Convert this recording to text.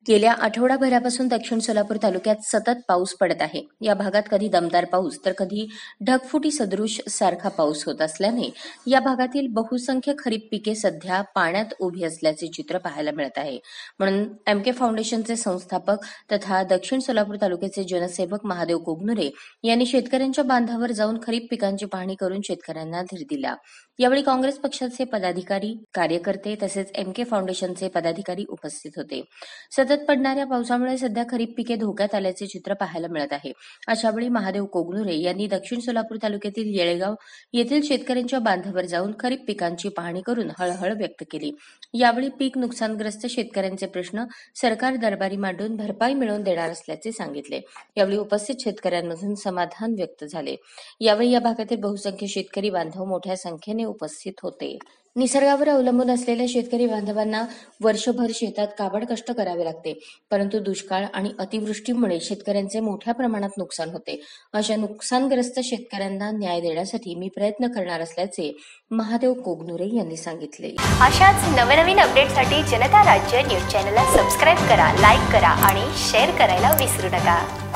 गेल्या आठवडाभरापासून दक्षिण सोलापूर तालुक्यात सतत पाऊस पडत आहे. या भागात कधी दमदार पाऊस तर कधी ढगफुटी सदृश सारखा पाऊस होत असल्याने या भागातील बहुसंख्य खरीप पिके सध्या पाण्यात उभी असल्याचे चित्र पाहायला मिळत आहे. म्हणून एमके फाउंडेशनचे संस्थापक तथा दक्षिण सोलापूर तालुक्याचे जनसेवक महादेव कोगनुरे यांनी शेतकऱ्यांच्या बांधावर जाऊन खरीप पिकांची पाहणी करून शेतकऱ्यांना धीर दिला. यावेळी काँग्रेस पक्षाचे पदाधिकारी, कार्यकर्ते तसेच एमके फाउंडेशनचे पदाधिकारी उपस्थित होते. सतत पडणाऱ्या पावसामुळे सध्या खरीप पिके धोक्यात आल्याचे चित्र पाहायला मिळत आहे. अशावेळी महादेव कोगनुरे यांनी दक्षिण सोलापूर तालुक्यातील येळेगाव येथील शेतकऱ्यांच्या बांधावर जाऊन खरीप पिकांची पाहणी करून हळहळ व्यक्त केली. यावेळी पीक नुकसानग्रस्त शेतकऱ्यांचे प्रश्न सरकार दरबारी मांडून भरपाई मिळवून देणार असल्याचे सांगितले. यावेळी उपस्थित शेतकऱ्यांमधून समाधान व्यक्त झाले. यावेळी या भागातील बहुसंख्य शेतकरी बांधव मोठ्या संख्येने उपस्थित होते. निसर्गावर अवलंबून असलेल्या शेतकरी बांधवांना वर्षभर शेतात काबाड कष्ट करावे लागते, परंतु दुष्काळ आणि अतिवृष्टीमुळे शेतकऱ्यांचे मोठ्या प्रमाणात नुकसान होते. अशा नुकसानग्रस्त शेतकऱ्यांना न्याय देण्यासाठी मी प्रयत्न करणार असल्याचे महादेव कोगनुरे यांनी सांगितले. अशाच नवनवीन अपडेटसाठी जनता राज्य न्यूज चॅनलला सबस्क्राईब करा, लाईक करा आणि शेअर करायला विसरू नका.